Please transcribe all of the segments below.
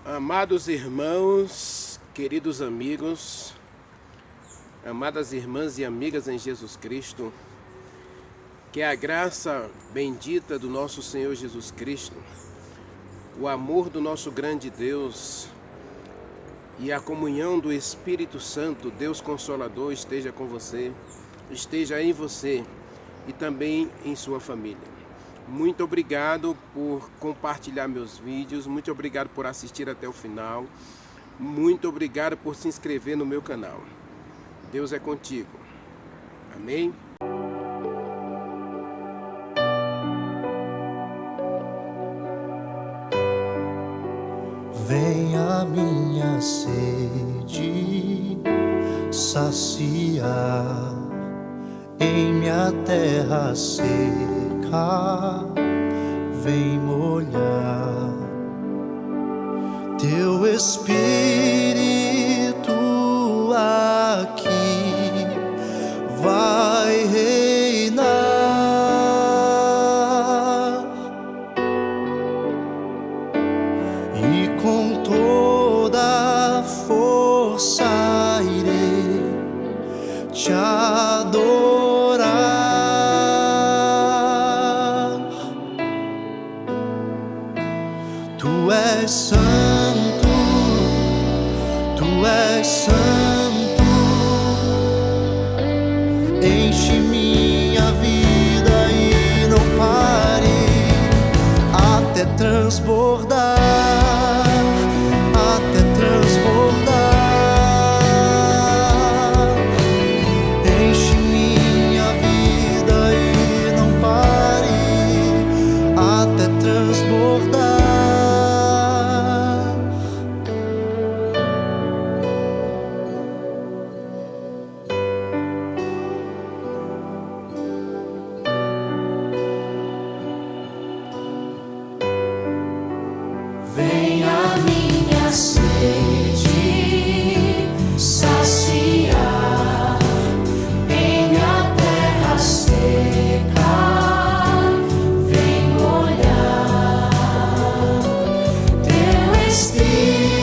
Amados irmãos, queridos amigos, amadas irmãs e amigas em Jesus Cristo, que a graça bendita do nosso Senhor Jesus Cristo, o amor do nosso grande Deus e a comunhão do Espírito Santo, Deus Consolador, esteja com você, esteja em você e também em sua família. Muito obrigado por compartilhar meus vídeos, muito obrigado por assistir até o final, muito obrigado por se inscrever no meu canal. Deus é contigo. Amém? Vem a minha sede saciar em minha terra seca. Vem molhar teu Espírito aqui vai reinar e com toda força irei te adorar. Tu és santo, tu és santo, enche minha vida e não pare até transbordar, até transbordar. Enche minha vida e não pare até transbordar. Vem a minha sede saciar em minha terra seca. Vem molhar teu Espírito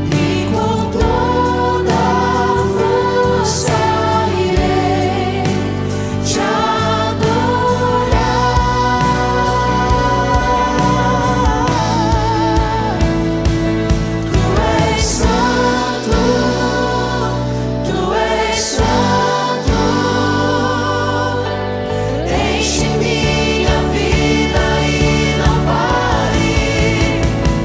aqui vai reinar e com toda força irei te adorar. Tu és santo, tu és santo, enche minha vida e não pare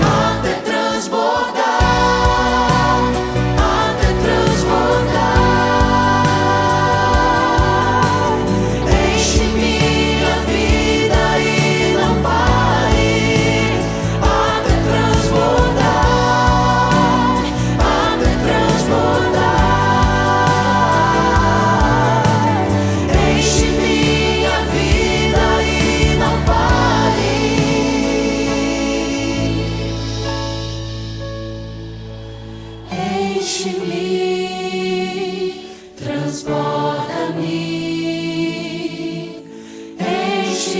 até transbordar, até transbordar. Enche minha vida e não pare até transbordar, até transbordar. Enche minha vida e não pare. Enche-me, transborda-me,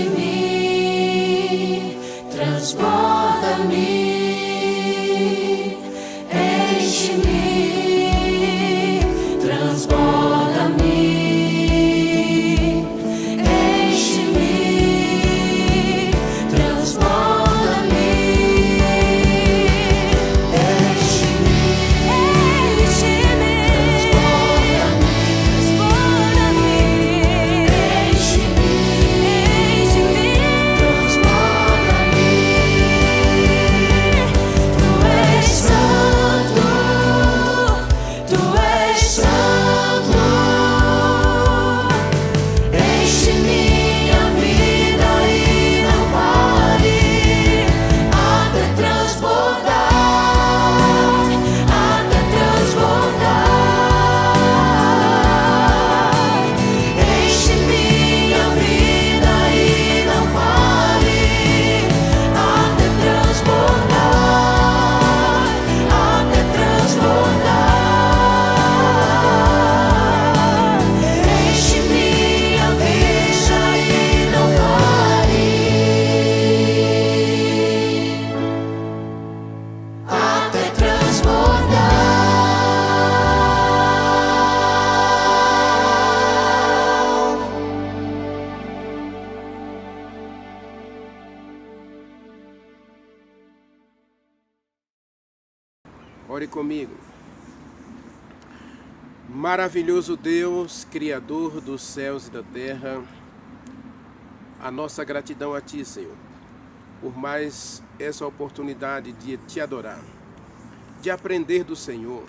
enche-me, transborda-me, enche-me, transborda-me, enche-me, transborda-me, enche-me. Ore comigo. Maravilhoso Deus, Criador dos céus e da terra, a nossa gratidão a Ti, Senhor, por mais essa oportunidade de Te adorar, de aprender do Senhor.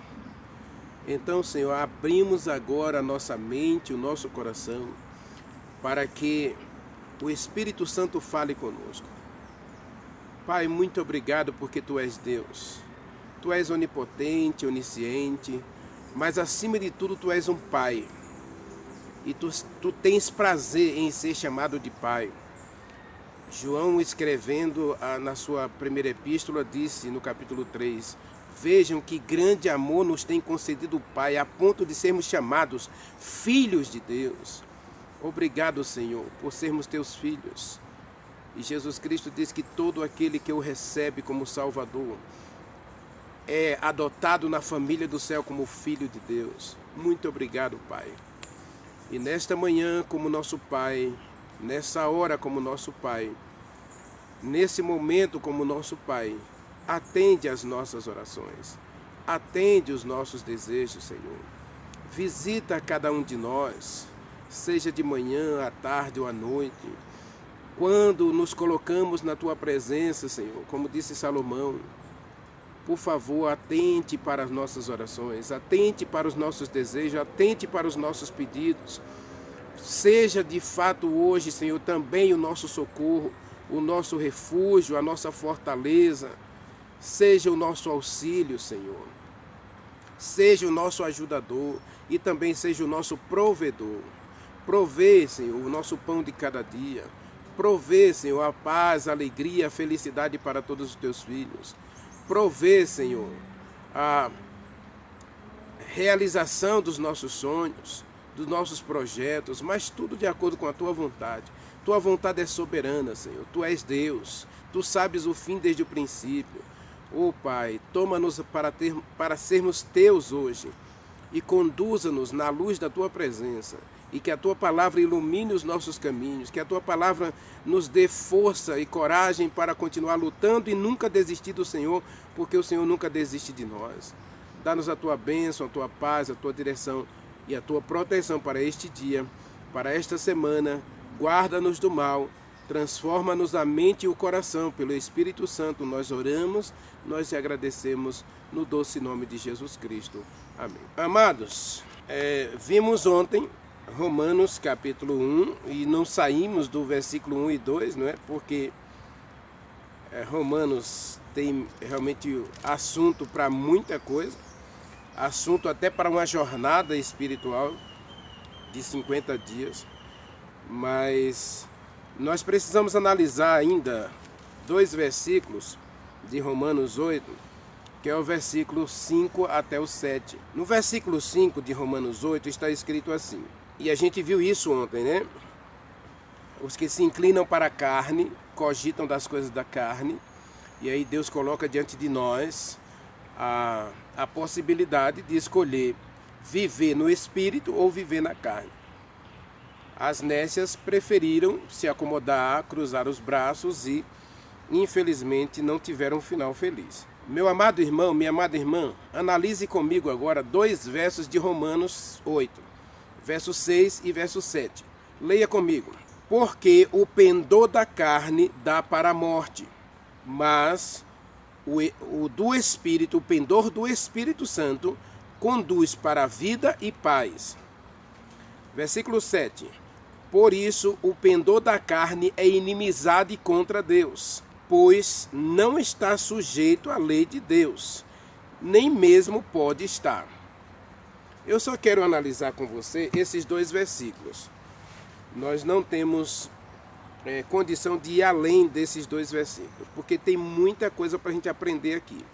Então, Senhor, abrimos agora a nossa mente, o nosso coração, para que o Espírito Santo fale conosco. Pai, muito obrigado porque Tu és Deus. Tu és onipotente, onisciente, mas acima de tudo Tu és um Pai. E tu tens prazer em ser chamado de Pai. João, escrevendo na sua primeira epístola, disse no capítulo 3, vejam que grande amor nos tem concedido o Pai, a ponto de sermos chamados filhos de Deus. Obrigado, Senhor, por sermos Teus filhos. E Jesus Cristo diz que todo aquele que o recebe como Salvador é adotado na família do céu como filho de Deus. Muito obrigado, Pai. E nesta manhã, como nosso Pai, nessa hora como nosso Pai, nesse momento como nosso Pai, atende às nossas orações, atende os nossos desejos, Senhor. Visita cada um de nós, seja de manhã, à tarde ou à noite, quando nos colocamos na Tua presença, Senhor, como disse Salomão. Por favor, atente para as nossas orações, atente para os nossos desejos, atente para os nossos pedidos. Seja de fato hoje, Senhor, também o nosso socorro, o nosso refúgio, a nossa fortaleza. Seja o nosso auxílio, Senhor. Seja o nosso ajudador e também seja o nosso provedor. Provê, Senhor, o nosso pão de cada dia. Provê, Senhor, a paz, a alegria, a felicidade para todos os Teus filhos. Provê, Senhor, a realização dos nossos sonhos, dos nossos projetos, mas tudo de acordo com a Tua vontade. Tua vontade é soberana, Senhor. Tu és Deus. Tu sabes o fim desde o princípio. Ó Pai, toma-nos para sermos Teus hoje e conduza-nos na luz da Tua presença. E que a Tua palavra ilumine os nossos caminhos, que a Tua palavra nos dê força e coragem para continuar lutando e nunca desistir do Senhor, porque o Senhor nunca desiste de nós. Dá-nos a Tua bênção, a Tua paz, a Tua direção e a Tua proteção para este dia, para esta semana. Guarda-nos do mal, transforma-nos a mente e o coração pelo Espírito Santo. Nós oramos, nós te agradecemos no doce nome de Jesus Cristo. Amém. Amados, vimos ontem Romanos capítulo 1 e não saímos do versículo 1 e 2, não é? Porque Romanos tem realmente assunto para muita coisa, assunto até para uma jornada espiritual de 50 dias, mas nós precisamos analisar ainda 2 versículos de Romanos 8, que é o versículo 5 até o 7. No versículo 5 de Romanos 8 está escrito assim, e a gente viu isso ontem, né? Os que se inclinam para a carne, cogitam das coisas da carne, e aí Deus coloca diante de nós a possibilidade de escolher viver no Espírito ou viver na carne. As nécias preferiram se acomodar, cruzar os braços e, infelizmente, não tiveram um final feliz. Meu amado irmão, minha amada irmã, analise comigo agora 2 versos de Romanos 8. Verso 6 e verso 7. Leia comigo. Porque o pendor da carne dá para a morte, mas o do Espírito, o pendor do Espírito Santo, conduz para a vida e paz. Versículo 7. Por isso, o pendor da carne é inimizade contra Deus, pois não está sujeito à lei de Deus, nem mesmo pode estar. Eu só quero analisar com você esses 2 versículos. Nós não temos condição de ir além desses 2 versículos, porque tem muita coisa para a gente aprender aqui.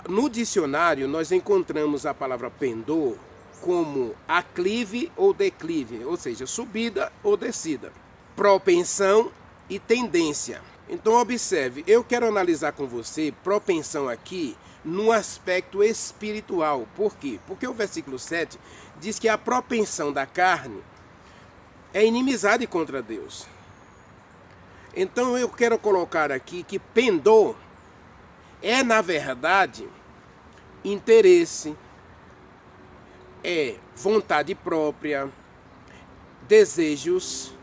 No dicionário, nós encontramos a palavra pendor como aclive ou declive, ou seja, subida ou descida, propensão e tendência. Então observe, eu quero analisar com você propensão aqui no aspecto espiritual. Por quê? Porque o versículo 7 diz que a propensão da carne é inimizade contra Deus. Então eu quero colocar aqui que pendor é, na verdade, interesse, é vontade própria, desejos,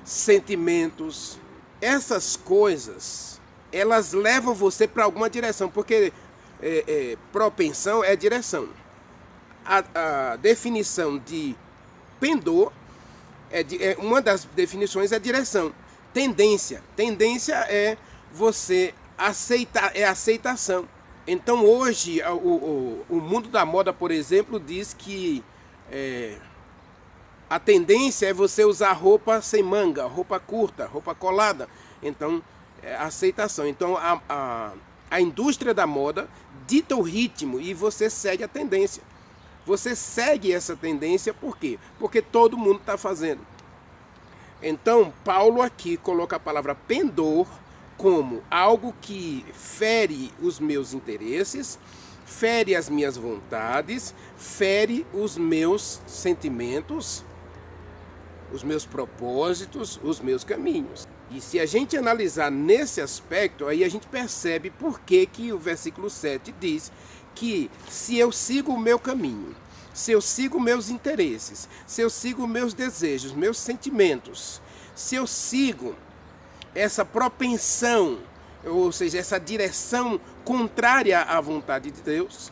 sentimentos. Essas coisas, elas levam você para alguma direção, porque propensão é direção. A definição de pendor, uma das definições é direção. Tendência. Tendência é você aceitar, é aceitação. Então hoje o mundo da moda, por exemplo, diz que a tendência é você usar roupa sem manga, roupa curta, roupa colada. Então, aceitação. Então a indústria da moda dita o ritmo e você segue a tendência. Você segue essa tendência por quê? Porque todo mundo está fazendo. Então, Paulo aqui coloca a palavra pendor como algo que fere os meus interesses, fere as minhas vontades, fere os meus sentimentos, os meus propósitos, os meus caminhos. E se a gente analisar nesse aspecto, aí a gente percebe por que o versículo 7 diz que se eu sigo o meu caminho, se eu sigo meus interesses, se eu sigo meus desejos, meus sentimentos, se eu sigo essa propensão, ou seja, essa direção contrária à vontade de Deus,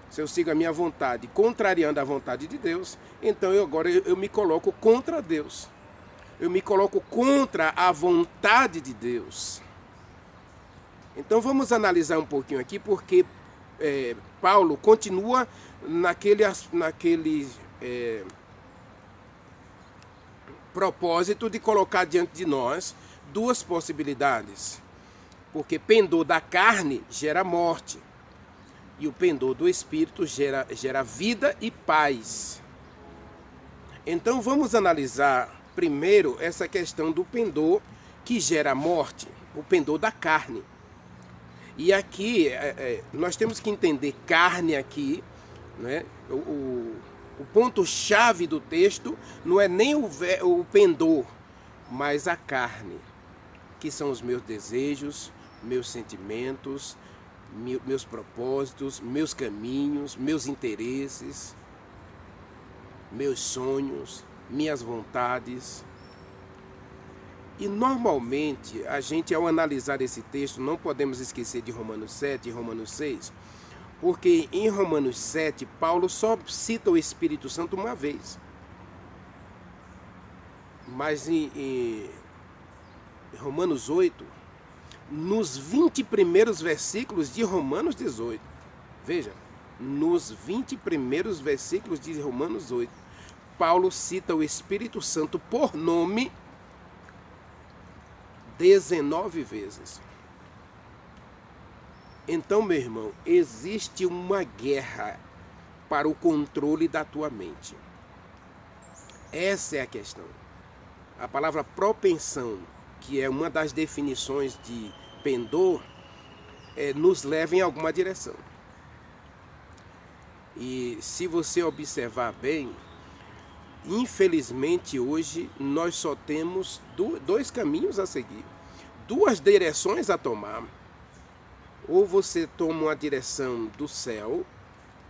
se eu sigo a minha vontade contrariando a vontade de Deus, então agora eu me coloco contra Deus. Eu me coloco contra a vontade de Deus. Então vamos analisar um pouquinho aqui, porque Paulo continua naquele propósito de colocar diante de nós duas possibilidades. Porque pendor da carne gera morte. E o pendor do espírito gera vida e paz. Então vamos analisar primeiro essa questão do pendor que gera morte, o pendor da carne. E aqui nós temos que entender carne aqui, né? O ponto-chave do texto não é nem o pendor, mas a carne, que são os meus desejos, meus sentimentos, meus propósitos, meus caminhos, meus interesses, meus sonhos, minhas vontades. E normalmente a gente, ao analisar esse texto, não podemos esquecer de Romanos 7 e Romanos 6, porque em Romanos 7 Paulo só cita o Espírito Santo uma vez, mas em Romanos 8, nos 20 primeiros versículos de Romanos 18, veja, nos 20 primeiros versículos de Romanos 8, Paulo cita o Espírito Santo por nome 19 vezes. Então, meu irmão, existe uma guerra para o controle da tua mente. Essa é a questão. A palavra propensão, que é uma das definições de pendor, nos leva em alguma direção. E se você observar bem, infelizmente hoje nós só temos dois caminhos a seguir, duas direções a tomar. Ou você toma uma direção do céu,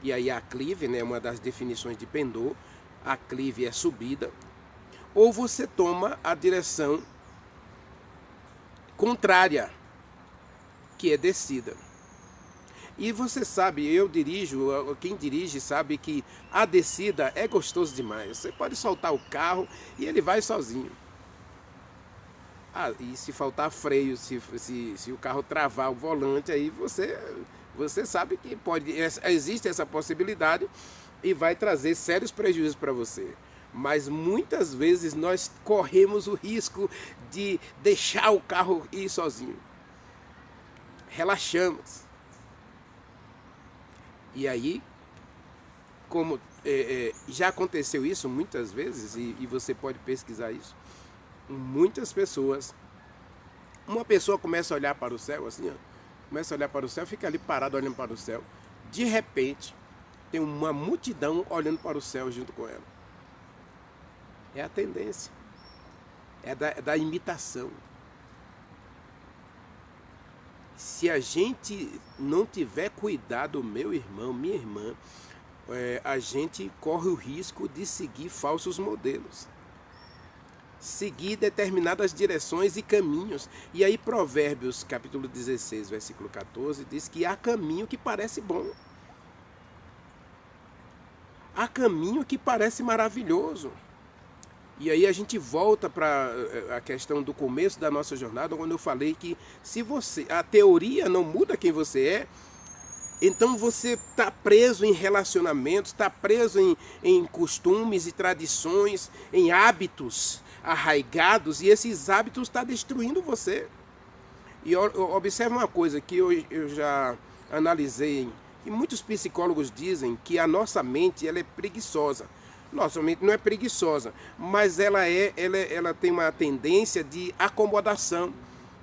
e aí a aclive, né, uma das definições de pendor, a aclive é subida, ou você toma a direção contrária, que é descida. E você sabe, eu dirijo, quem dirige sabe que a descida é gostoso demais. Você pode soltar o carro e ele vai sozinho. E se faltar freio, se o carro travar o volante, aí você sabe que existe essa possibilidade e vai trazer sérios prejuízos para você. Mas muitas vezes nós corremos o risco de deixar o carro ir sozinho. Relaxamos. E aí, como já aconteceu isso muitas vezes, e você pode pesquisar isso, muitas pessoas, uma pessoa começa a olhar para o céu, assim, ó, começa a olhar para o céu, fica ali parado olhando para o céu, de repente, tem uma multidão olhando para o céu junto com ela. É a tendência, é da imitação. se a gente não tiver cuidado, meu irmão, minha irmã, a gente corre o risco de seguir falsos modelos. Seguir determinadas direções e caminhos. E aí Provérbios capítulo 16, versículo 14, diz que há caminho que parece bom. Há caminho que parece maravilhoso. E aí a gente volta para a questão do começo da nossa jornada, quando eu falei que se a teoria não muda quem você é, então você está preso em relacionamentos, está preso em costumes e tradições, em hábitos arraigados, e esses hábitos estão destruindo você. E observe uma coisa que eu já analisei, e muitos psicólogos dizem que a nossa mente ela é preguiçosa. Nossa mente não é preguiçosa, mas ela tem uma tendência de acomodação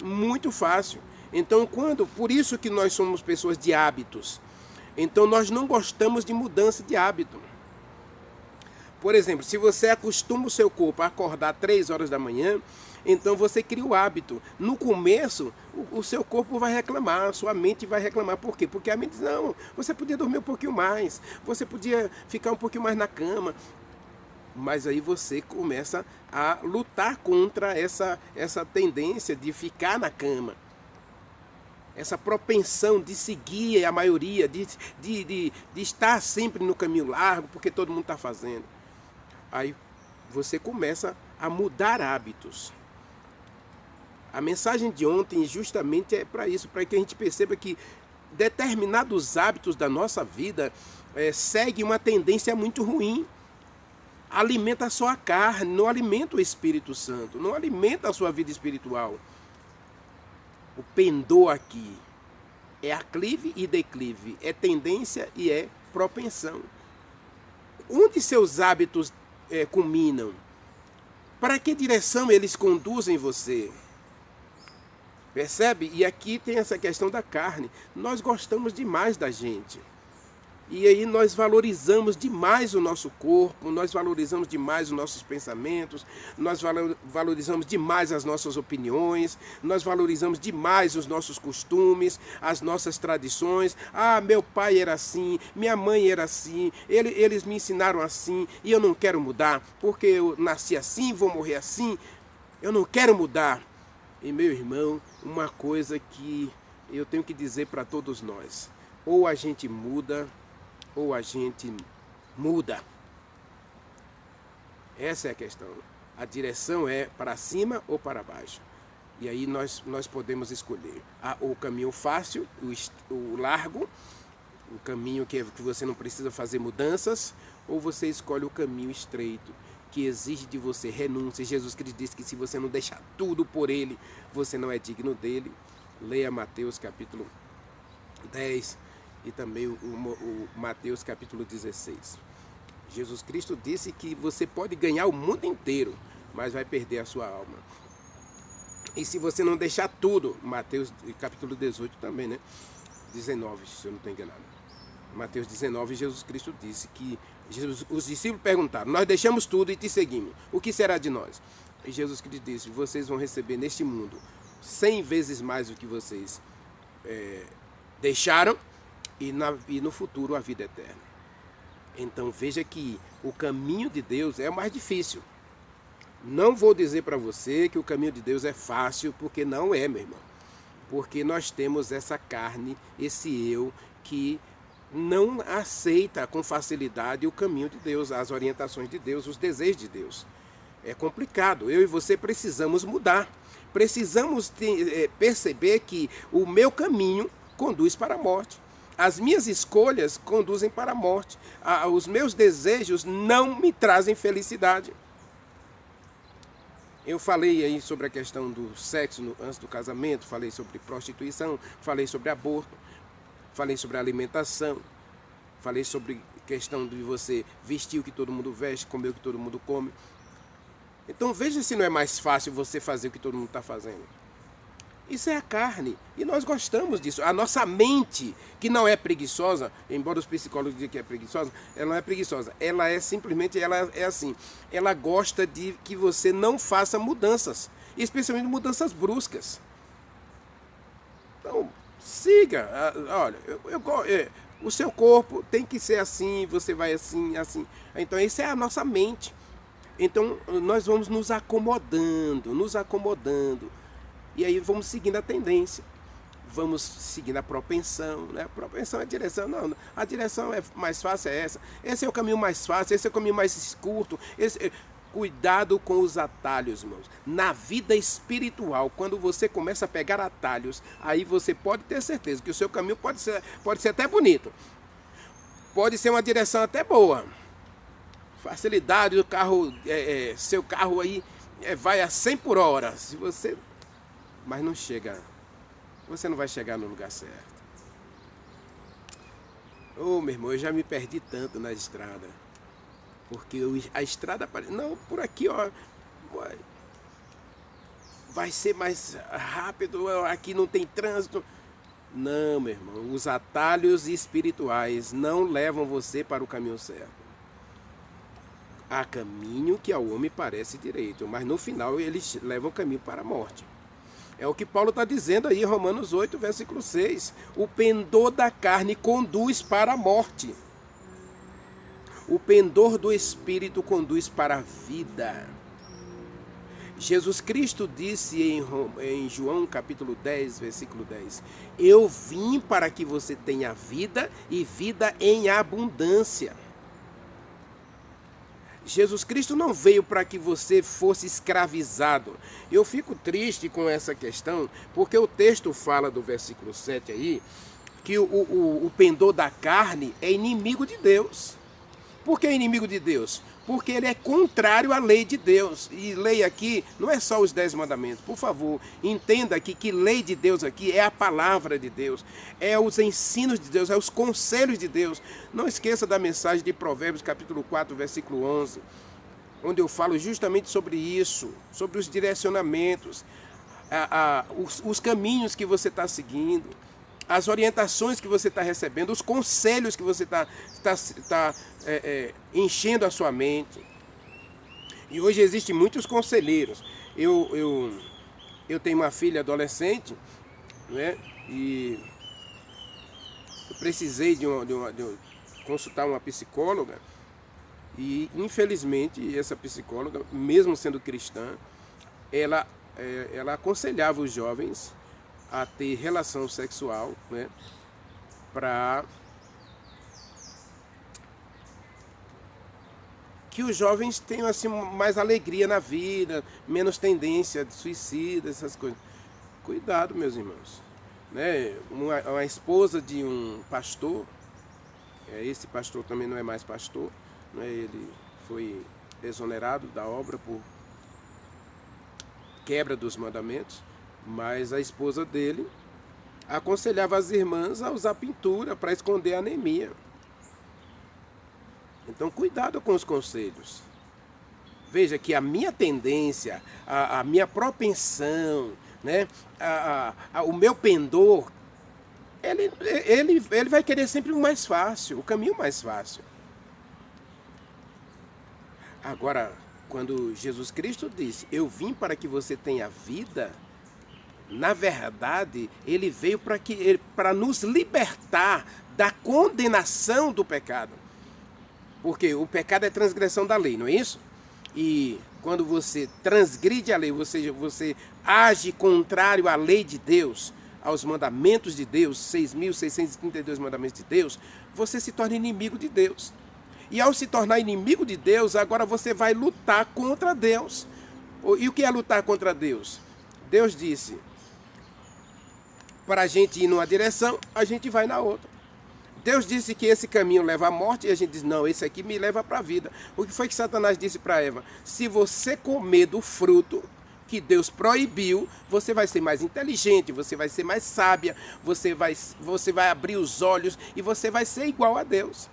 muito fácil. Então, por isso que nós somos pessoas de hábitos. Então, nós não gostamos de mudança de hábito. Por exemplo, se você acostuma o seu corpo a acordar 3 horas da manhã, então você cria o hábito. No começo, o seu corpo vai reclamar, a sua mente vai reclamar. Por quê? Porque a mente diz, não, você podia dormir um pouquinho mais, você podia ficar um pouquinho mais na cama. Mas aí você começa a lutar contra essa tendência de ficar na cama. Essa propensão de seguir a maioria, de estar sempre no caminho largo, porque todo mundo está fazendo. Aí você começa a mudar hábitos. A mensagem de ontem justamente é para isso, para que a gente perceba que determinados hábitos da nossa vida seguem uma tendência muito ruim. Alimenta só a carne, não alimenta o Espírito Santo, não alimenta a sua vida espiritual. O pendor aqui é aclive e declive, é tendência e é propensão. Onde seus hábitos culminam? Para que direção eles conduzem você? Percebe? E aqui tem essa questão da carne. Nós gostamos demais da gente. E aí nós valorizamos demais o nosso corpo, nós valorizamos demais os nossos pensamentos, nós valorizamos demais as nossas opiniões, nós valorizamos demais os nossos costumes, as nossas tradições. Ah, meu pai era assim, minha mãe era assim, eles me ensinaram assim e eu não quero mudar, porque eu nasci assim, vou morrer assim, eu não quero mudar. E meu irmão, uma coisa que eu tenho que dizer para todos nós, ou a gente muda, ou a gente muda. Essa é a questão. A direção é para cima ou para baixo. E aí nós podemos escolher o caminho fácil, o largo, o caminho que você não precisa fazer mudanças, ou você escolhe o caminho estreito, que exige de você renúncia. Jesus Cristo disse que se você não deixar tudo por Ele, você não é digno dele. Leia Mateus capítulo 10, e também o Mateus capítulo 16. Jesus Cristo disse que você pode ganhar o mundo inteiro, mas vai perder a sua alma. E se você não deixar tudo, Mateus capítulo 18 também, né? 19, se eu não estou enganado. Mateus 19, Jesus Cristo disse que os discípulos perguntaram, nós deixamos tudo e te seguimos, o que será de nós? E Jesus Cristo disse, vocês vão receber neste mundo 100 vezes mais do que vocês deixaram, e no futuro a vida eterna. Então veja que o caminho de Deus é o mais difícil. Não vou dizer para você que o caminho de Deus é fácil, porque não é, meu irmão. Porque nós temos essa carne, esse eu, que não aceita com facilidade o caminho de Deus, as orientações de Deus, os desejos de Deus. É complicado. Eu e você precisamos mudar. Precisamos perceber que o meu caminho conduz para a morte. As minhas escolhas conduzem para a morte. Os meus desejos não me trazem felicidade. Eu falei aí sobre a questão do sexo antes do casamento, falei sobre prostituição, falei sobre aborto, falei sobre alimentação, falei sobre questão de você vestir o que todo mundo veste, comer o que todo mundo come. Então veja se não é mais fácil você fazer o que todo mundo está fazendo. Isso é a carne, e nós gostamos disso. A nossa mente, que não é preguiçosa, embora os psicólogos digam que é preguiçosa, ela não é preguiçosa. Ela é simplesmente, ela é assim, ela gosta de que você não faça mudanças, especialmente mudanças bruscas. Então, Siga. Olha, o seu corpo tem que ser assim, você vai assim, assim. Então, essa é a nossa mente. Então, nós vamos nos acomodando. E aí vamos seguindo a tendência. Vamos seguindo a propensão, né? A propensão é a direção. Não, a direção é mais fácil, é essa. Esse é o caminho mais fácil, esse é o caminho mais curto. Cuidado com os atalhos, irmãos. Na vida espiritual, quando você começa a pegar atalhos, aí você pode ter certeza que o seu caminho pode ser até bonito. Pode ser uma direção até boa. Facilidade do carro, seu carro aí vai a 100 por hora. Mas não chega. Você não vai chegar no lugar certo. Meu irmão, eu já me perdi tanto na estrada. Porque a estrada... Não, por aqui, ó. Vai ser mais rápido, aqui não tem trânsito. Não, meu irmão. Os atalhos espirituais não levam você para o caminho certo. Há caminho que ao homem parece direito, mas no final eles levam o caminho para a morte. É o que Paulo está dizendo aí em Romanos 8, versículo 6. O pendor da carne conduz para a morte. O pendor do Espírito conduz para a vida. Jesus Cristo disse em João capítulo 10, versículo 10. Eu vim para que você tenha vida e vida em abundância. Jesus Cristo não veio para que você fosse escravizado. Eu fico triste com essa questão, porque o texto fala do versículo 7 aí, que o pendor da carne é inimigo de Deus. Por que é inimigo de Deus? Porque ele é contrário à lei de Deus. E lei aqui não é só os 10 mandamentos. Por favor, entenda aqui que lei de Deus aqui é a palavra de Deus. É os ensinos de Deus, é os conselhos de Deus. Não esqueça da mensagem de Provérbios capítulo 4, versículo 11. Onde eu falo justamente sobre isso. Sobre os direcionamentos. Os caminhos que você está seguindo. As orientações que você está recebendo, os conselhos que você está enchendo a sua mente. E hoje existem muitos conselheiros. Eu tenho uma filha adolescente, né? E eu precisei de consultar uma psicóloga. E infelizmente essa psicóloga, mesmo sendo cristã, ela aconselhava os jovens a ter relação sexual, né, para que os jovens tenham assim mais alegria na vida, menos tendência de suicídio, essas coisas. Cuidado, meus irmãos, né? Uma esposa de um pastor, esse pastor também não é mais pastor, né? Ele foi exonerado da obra por quebra dos mandamentos. Mas a esposa dele aconselhava as irmãs a usar pintura para esconder a anemia. Então, cuidado com os conselhos. Veja que a minha tendência, a minha propensão, né, o meu pendor, ele vai querer sempre o mais fácil, o caminho mais fácil. Agora, quando Jesus Cristo disse, eu vim para que você tenha vida... Na verdade, ele veio para nos libertar da condenação do pecado. Porque o pecado é transgressão da lei, não é isso? E quando você transgride a lei, você age contrário à lei de Deus, aos mandamentos de Deus, 6.632 mandamentos de Deus, você se torna inimigo de Deus. E ao se tornar inimigo de Deus, agora você vai lutar contra Deus. E o que é lutar contra Deus? Deus disse... Para a gente ir numa direção, a gente vai na outra. Deus disse que esse caminho leva à morte e a gente diz, não, esse aqui me leva para a vida. O que foi que Satanás disse para Eva? Se você comer do fruto que Deus proibiu, você vai ser mais inteligente, você vai ser mais sábia, você vai abrir os olhos e você vai ser igual a Deus.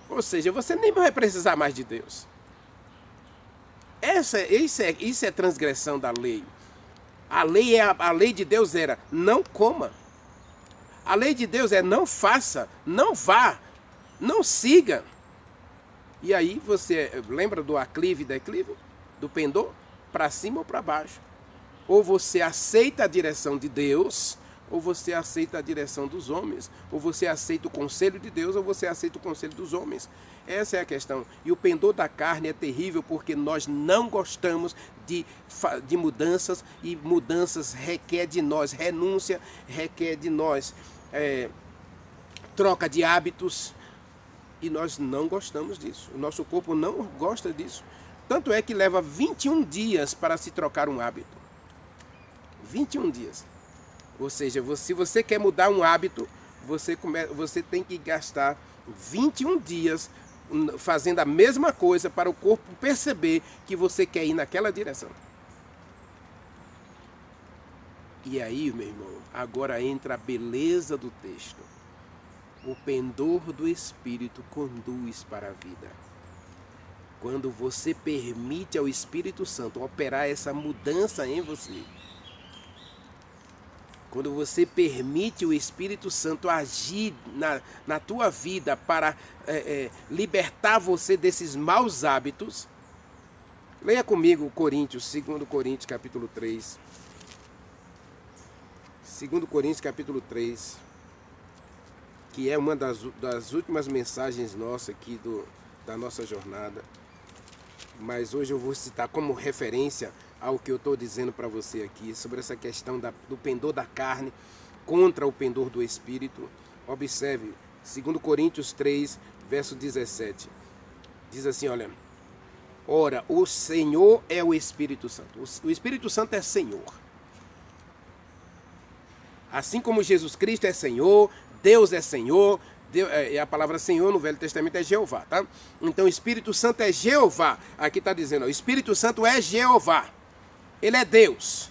Ou seja, você nem vai precisar mais de Deus. Isso é transgressão da lei. A lei de Deus era não coma. A lei de Deus é não faça, não vá, não siga. E aí você lembra do aclive e declive? Do pendor? Para cima ou para baixo? Ou você aceita a direção de Deus, ou você aceita a direção dos homens. Ou você aceita o conselho de Deus, ou você aceita o conselho dos homens. Essa é a questão. E o pendor da carne é terrível porque nós não gostamos de mudanças, e mudanças requer de nós renúncia, requer de nós troca de hábitos, e nós não gostamos disso. O nosso corpo não gosta disso. Tanto é que leva 21 dias para se trocar um hábito. 21 dias. Ou seja, se você quer mudar um hábito, você tem que gastar 21 dias fazendo a mesma coisa para o corpo perceber que você quer ir naquela direção. E aí, meu irmão, agora entra a beleza do texto. O pendor do Espírito conduz para a vida. Quando você permite ao Espírito Santo operar essa mudança em você, quando você permite o Espírito Santo agir na tua vida para libertar você desses maus hábitos, leia comigo Coríntios, 2 Coríntios capítulo 3. 2 Coríntios capítulo 3, que é uma das últimas mensagens nossas aqui da nossa jornada. Mas hoje eu vou citar como referência ao que eu estou dizendo para você aqui, sobre essa questão do pendor da carne contra o pendor do Espírito. Observe, 2 Coríntios 3, verso 17. Diz assim, olha: ora, o Senhor é o Espírito Santo. O Espírito Santo é Senhor. Assim como Jesus Cristo é Senhor, Deus é Senhor. A palavra Senhor no Velho Testamento é Jeová, tá? Então o Espírito Santo é Jeová. Aqui está dizendo, ó, o Espírito Santo é Jeová. Ele é Deus.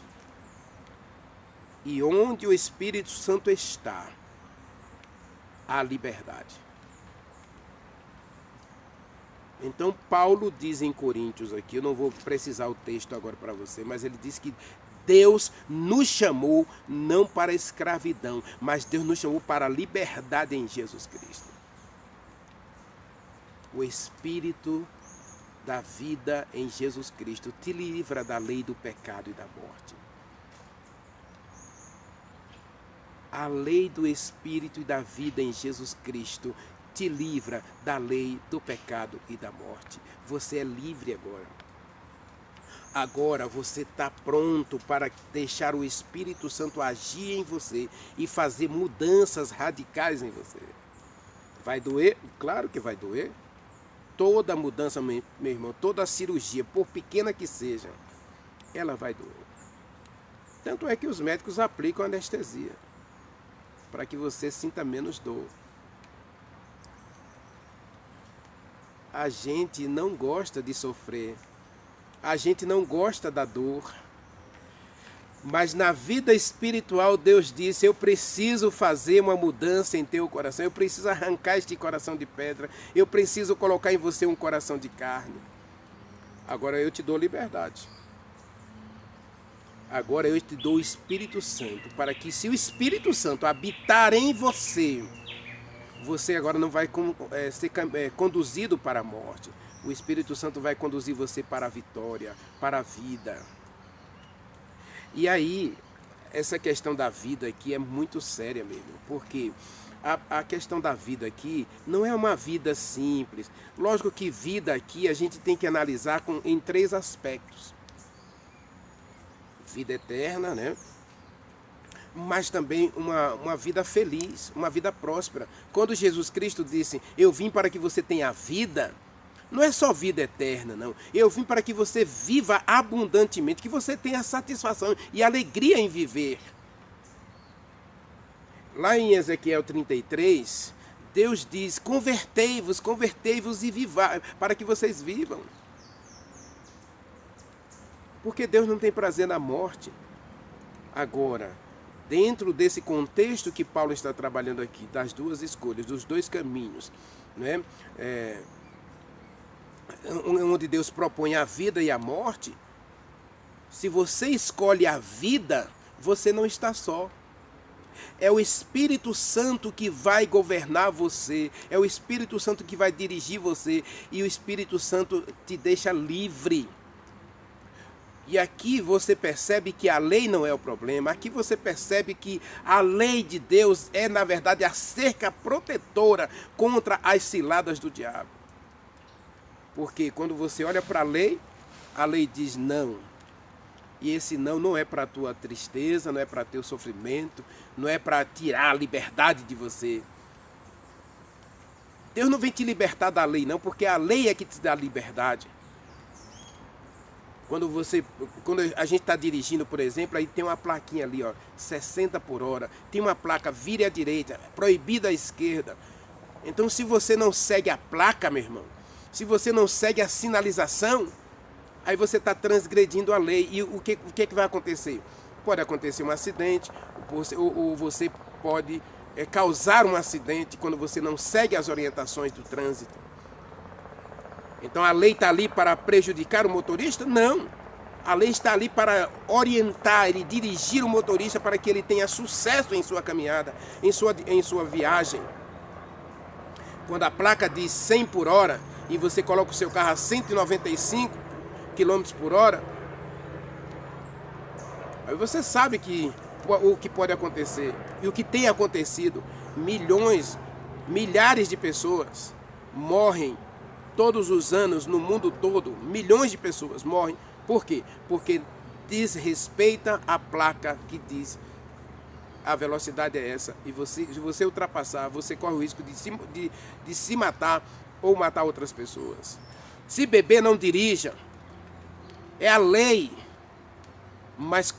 E onde o Espírito Santo está, há liberdade. Então Paulo diz em Coríntios aqui, eu não vou precisar o texto agora para você, mas ele diz que Deus nos chamou não para a escravidão, mas Deus nos chamou para a liberdade em Jesus Cristo. O Espírito da vida em Jesus Cristo te livra da lei do pecado e da morte. A lei do Espírito e da vida em Jesus Cristo te livra da lei do pecado e da morte. Você é livre agora. Agora você está pronto para deixar o Espírito Santo agir em você e fazer mudanças radicais em você. Vai doer? Claro que vai doer. Toda mudança, meu irmão, toda cirurgia, por pequena que seja, ela vai doer. Tanto é que os médicos aplicam anestesia, para que você sinta menos dor. A gente não gosta de sofrer. A gente não gosta da dor, mas na vida espiritual Deus disse, eu preciso fazer uma mudança em teu coração, eu preciso arrancar este coração de pedra, eu preciso colocar em você um coração de carne. Agora eu te dou liberdade. Agora eu te dou o Espírito Santo, para que se o Espírito Santo habitar em você, você agora não vai ser conduzido para a morte. O Espírito Santo vai conduzir você para a vitória, para a vida. E aí, essa questão da vida aqui é muito séria mesmo, porque a questão da vida aqui não é uma vida simples. Lógico que vida aqui a gente tem que analisar em 3 aspectos. Vida eterna, né? Mas também uma vida feliz, uma vida próspera. Quando Jesus Cristo disse, eu vim para que você tenha vida, não é só vida eterna, não. Eu vim para que você viva abundantemente, que você tenha satisfação e alegria em viver. Lá em Ezequiel 33, Deus diz, convertei-vos e viva, para que vocês vivam. Porque Deus não tem prazer na morte. Agora, dentro desse contexto que Paulo está trabalhando aqui, das 2 escolhas, dos 2 caminhos, né? Onde Deus propõe a vida e a morte, se você escolhe a vida, você não está só. É o Espírito Santo que vai governar você, é o Espírito Santo que vai dirigir você, e o Espírito Santo te deixa livre. E aqui você percebe que a lei não é o problema. Aqui você percebe que a lei de Deus é, na verdade, a cerca protetora contra as ciladas do diabo. Porque quando você olha para a lei diz não. E esse não é para a tua tristeza, não é para teu sofrimento, não é para tirar a liberdade de você. Deus não vem te libertar da lei, não, porque a lei é que te dá liberdade. Quando a gente está dirigindo, por exemplo, aí tem uma plaquinha ali, ó, 60 por hora. Tem uma placa, vire à direita, proibida à esquerda. Então, se você não segue a placa, meu irmão, se você não segue a sinalização, aí você está transgredindo a lei. E o que vai acontecer? Pode acontecer um acidente, ou você pode causar um acidente quando você não segue as orientações do trânsito. Então a lei está ali para prejudicar o motorista? Não. A lei está ali para orientar e dirigir o motorista para que ele tenha sucesso em sua caminhada, em sua viagem. Quando a placa diz 100 por hora e você coloca o seu carro a 195 km por hora, aí você sabe o que pode acontecer. E o que tem acontecido, milhares de pessoas morrem todos os anos no mundo todo, milhões de pessoas morrem. Por quê? Porque desrespeita a placa que diz a velocidade é essa. E se você ultrapassar, você corre o risco de se matar ou matar outras pessoas. Se beber, não dirija. É a lei. Mas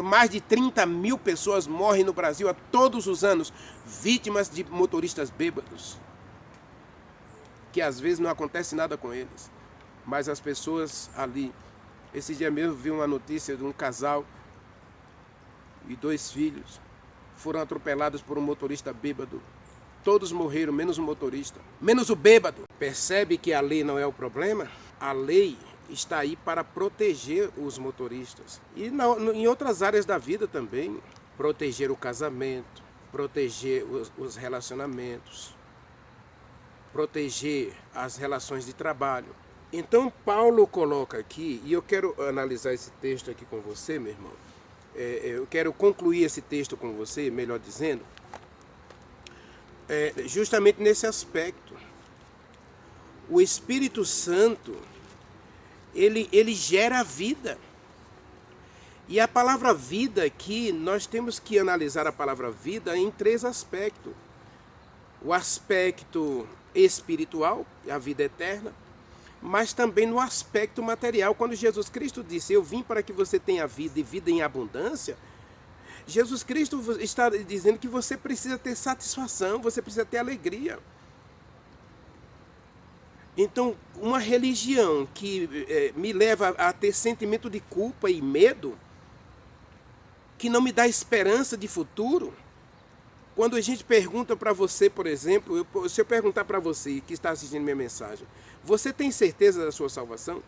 mais de 30 mil pessoas morrem no Brasil a todos os anos, vítimas de motoristas bêbados. Que às vezes não acontece nada com eles, mas as pessoas ali. Esse dia mesmo vi uma notícia de um casal e 2 filhos foram atropelados por um motorista bêbado. Todos morreram, menos o motorista, menos o bêbado. Percebe que a lei não é o problema? A lei está aí para proteger os motoristas. E em outras áreas da vida também. Proteger o casamento, proteger os relacionamentos, proteger as relações de trabalho. Então Paulo coloca aqui, e eu quero analisar esse texto aqui com você, meu irmão. Eu quero concluir esse texto com você, melhor dizendo, justamente nesse aspecto. O Espírito Santo, ele gera vida. E a palavra vida aqui, nós temos que analisar a palavra vida em 3 aspectos. O aspecto espiritual, a vida eterna, mas também no aspecto material. Quando Jesus Cristo disse, eu vim para que você tenha vida e vida em abundância, Jesus Cristo está dizendo que você precisa ter satisfação, você precisa ter alegria. Então, uma religião que me leva a ter sentimento de culpa e medo, que não me dá esperança de futuro. Quando a gente pergunta para você, por exemplo, se eu perguntar para você que está assistindo minha mensagem, você tem certeza da sua salvação?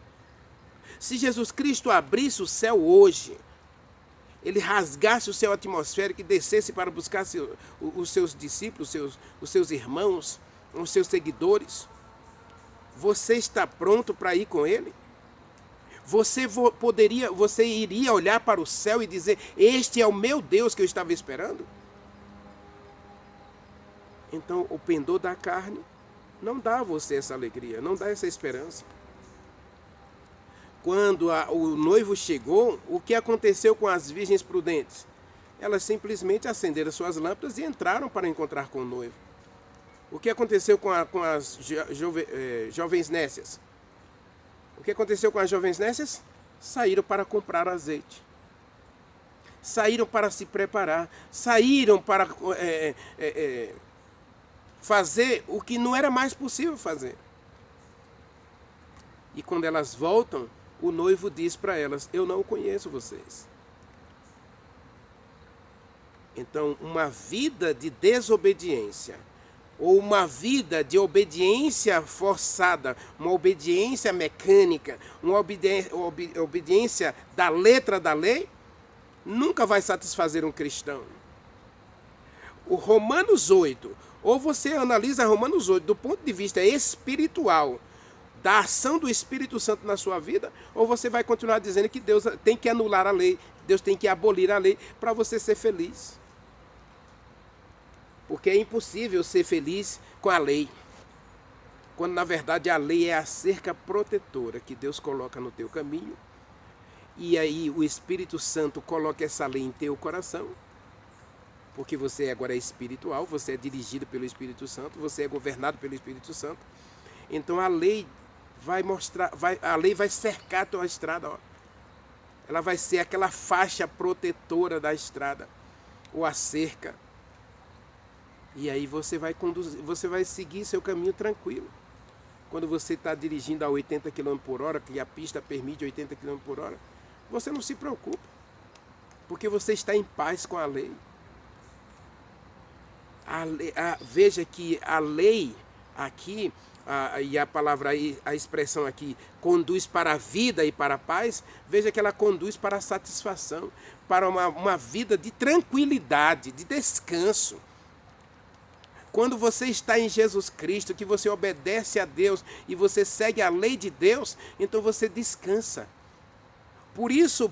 Se Jesus Cristo abrisse o céu hoje, ele rasgasse o céu atmosférico e descesse para buscar os seus discípulos, os seus irmãos, os seus seguidores, você está pronto para ir com ele? Você iria olhar para o céu e dizer, este é o meu Deus que eu estava esperando? Então, o pendor da carne não dá a você essa alegria, não dá essa esperança. Quando o noivo chegou, o que aconteceu com as virgens prudentes? Elas simplesmente acenderam suas lâmpadas e entraram para encontrar com o noivo. O que aconteceu com as jovens nécias? O que aconteceu com as jovens nécias? Saíram para comprar azeite. Saíram para se preparar. Saíram para fazer o que não era mais possível fazer. E quando elas voltam, o noivo diz para elas, eu não conheço vocês. Então, uma vida de desobediência, ou uma vida de obediência forçada, uma obediência mecânica, uma obediência da letra da lei, nunca vai satisfazer um cristão. O Romanos 8, ou você analisa Romanos 8 do ponto de vista espiritual, da ação do Espírito Santo na sua vida, ou você vai continuar dizendo que Deus tem que anular a lei, Deus tem que abolir a lei para você ser feliz. Porque é impossível ser feliz com a lei, quando na verdade a lei é a cerca protetora que Deus coloca no teu caminho, e aí o Espírito Santo coloca essa lei em teu coração, porque você agora é espiritual, você é dirigido pelo Espírito Santo, você é governado pelo Espírito Santo. Então a lei vai mostrar, a lei vai cercar a tua estrada, ó. Ela vai ser aquela faixa protetora da estrada, ou a cerca. E aí você vai conduzir, você vai seguir seu caminho tranquilo. Quando você está dirigindo a 80 km por hora, que a pista permite 80 km por hora, você não se preocupa, porque você está em paz com a lei. Veja que a lei aqui, e a palavra, a expressão aqui, conduz para a vida e para a paz, veja que ela conduz para a satisfação, para uma vida de tranquilidade, de descanso. Quando você está em Jesus Cristo, que você obedece a Deus e você segue a lei de Deus, então você descansa. Por isso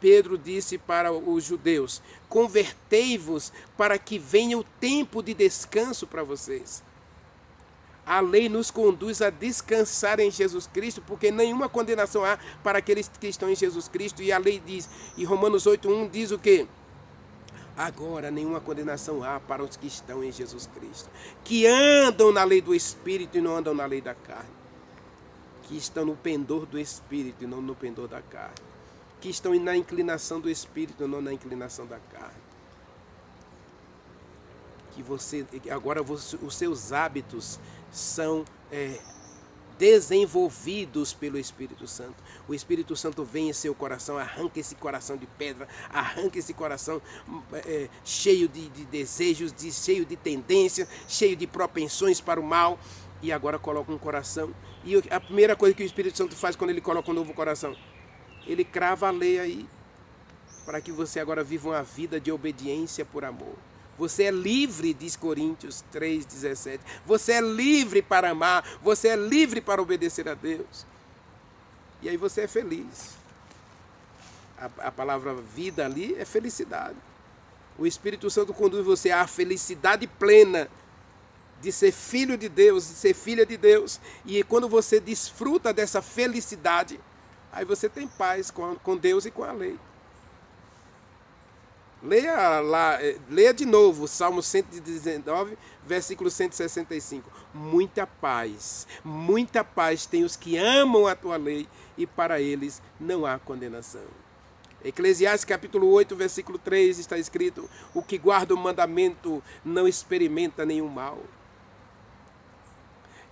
Pedro disse para os judeus: convertei-vos para que venha o tempo de descanso para vocês. A lei nos conduz a descansar em Jesus Cristo, porque nenhuma condenação há para aqueles que estão em Jesus Cristo. E a lei diz, e Romanos 8:1 diz o quê? Agora nenhuma condenação há para os que estão em Jesus Cristo, que andam na lei do Espírito e não andam na lei da carne, que estão no pendor do Espírito e não no pendor da carne, que estão na inclinação do Espírito e não na inclinação da carne. Que você, agora os seus hábitos são desenvolvidos pelo Espírito Santo. O Espírito Santo vem em seu coração, arranca esse coração de pedra, arranca esse coração cheio de desejos, cheio de tendências, cheio de propensões para o mal, e agora coloca um coração. E a primeira coisa que o Espírito Santo faz quando ele coloca um novo coração, ele crava a lei aí, para que você agora viva uma vida de obediência por amor. Você é livre, diz Coríntios 3,17. Você é livre para amar, você é livre para obedecer a Deus. E aí você é feliz. A palavra vida ali é felicidade. O Espírito Santo conduz você à felicidade plena de ser filho de Deus, de ser filha de Deus. E quando você desfruta dessa felicidade, aí você tem paz com Deus e com a lei. Leia de novo, Salmo 119, versículo 165. Muita paz tem os que amam a tua lei, e para eles não há condenação. Eclesiastes capítulo 8, versículo 3 está escrito: o que guarda o mandamento não experimenta nenhum mal.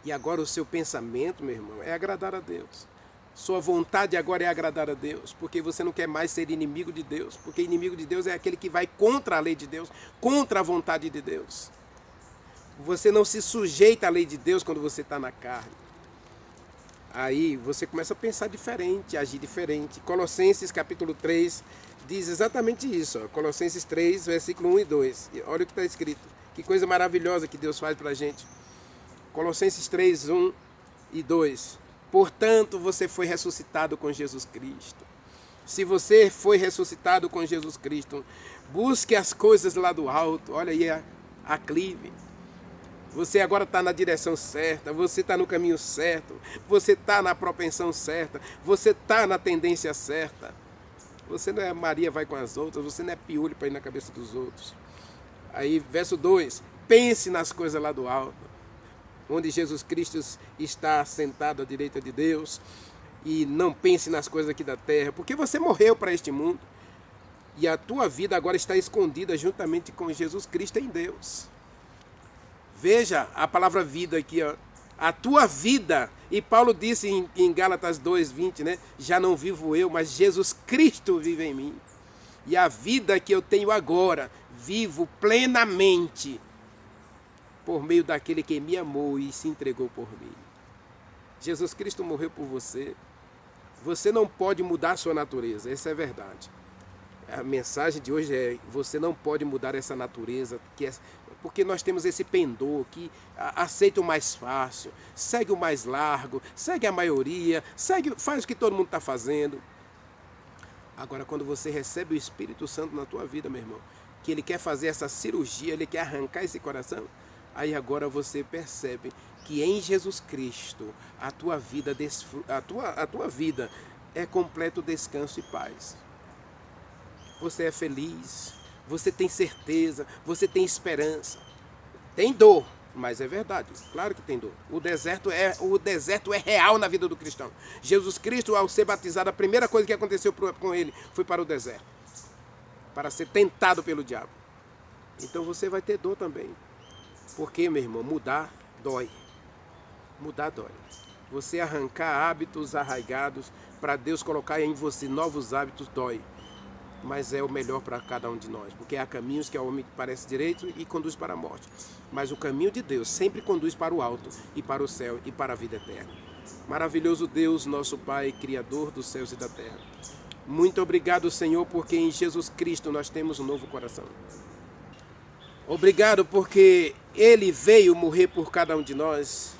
E agora o seu pensamento, meu irmão, é agradar a Deus. Sua vontade agora é agradar a Deus, porque você não quer mais ser inimigo de Deus, porque inimigo de Deus é aquele que vai contra a lei de Deus, contra a vontade de Deus. Você não se sujeita à lei de Deus quando você está na carne. Aí você começa a pensar diferente, agir diferente. Colossenses capítulo 3 diz exatamente isso. Ó. Colossenses 3, versículo 1 e 2. Olha o que está escrito. Que coisa maravilhosa que Deus faz para a gente. Colossenses 3, 1 e 2. Portanto, você foi ressuscitado com Jesus Cristo. Se você foi ressuscitado com Jesus Cristo, busque as coisas lá do alto. Olha aí a clive. Você agora está na direção certa, você está no caminho certo, você está na propensão certa, você está na tendência certa. Você não é Maria vai com as outras, você não é piolho para ir na cabeça dos outros. Aí, verso 2, pense nas coisas lá do alto, onde Jesus Cristo está sentado à direita de Deus, e não pense nas coisas aqui da terra, porque você morreu para este mundo, e a tua vida agora está escondida juntamente com Jesus Cristo em Deus. Veja a palavra vida aqui, ó. A tua vida, e Paulo disse em Gálatas 2:20, né? Já não vivo eu, mas Jesus Cristo vive em mim. E a vida que eu tenho agora, vivo plenamente por meio daquele que me amou e se entregou por mim. Jesus Cristo morreu por você. Você não pode mudar a sua natureza, essa é a verdade. A mensagem de hoje é: você não pode mudar essa natureza, porque nós temos esse pendor que aceita o mais fácil, segue o mais largo, segue a maioria, faz o que todo mundo está fazendo. Agora, quando você recebe o Espírito Santo na tua vida, meu irmão, que ele quer fazer essa cirurgia, ele quer arrancar esse coração, aí agora você percebe que em Jesus Cristo a tua vida é completo descanso e paz. Você é feliz, você tem certeza, você tem esperança. Tem dor, mas é verdade, claro que tem dor. O deserto é real na vida do cristão. Jesus Cristo, ao ser batizado, a primeira coisa que aconteceu com ele foi para o deserto, para ser tentado pelo diabo. Então você vai ter dor também. Porque, meu irmão, mudar dói. Mudar dói. Você arrancar hábitos arraigados para Deus colocar em você novos hábitos dói. Mas é o melhor para cada um de nós. Porque há caminhos que ao homem parece direito e conduz para a morte. Mas o caminho de Deus sempre conduz para o alto e para o céu e para a vida eterna. Maravilhoso Deus, nosso Pai, Criador dos céus e da terra. Muito obrigado, Senhor, porque em Jesus Cristo nós temos um novo coração. Obrigado porque Ele veio morrer por cada um de nós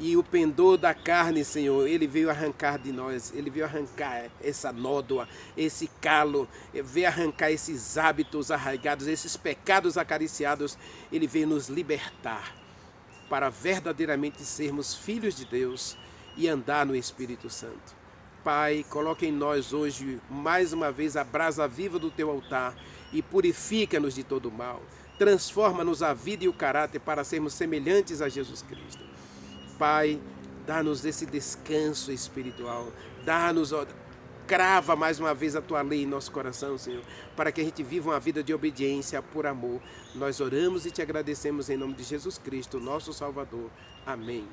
e o pendor da carne, Senhor, Ele veio arrancar de nós, Ele veio arrancar essa nódoa, esse calo, veio arrancar esses hábitos arraigados, esses pecados acariciados, Ele veio nos libertar para verdadeiramente sermos filhos de Deus e andar no Espírito Santo. Pai, coloque em nós hoje mais uma vez a brasa viva do Teu altar e purifica-nos de todo mal. Transforma-nos a vida e o caráter para sermos semelhantes a Jesus Cristo. Pai, dá-nos esse descanso espiritual. Crava mais uma vez a Tua lei em nosso coração, Senhor, para que a gente viva uma vida de obediência por amor. Nós oramos e Te agradecemos em nome de Jesus Cristo, nosso Salvador. Amém.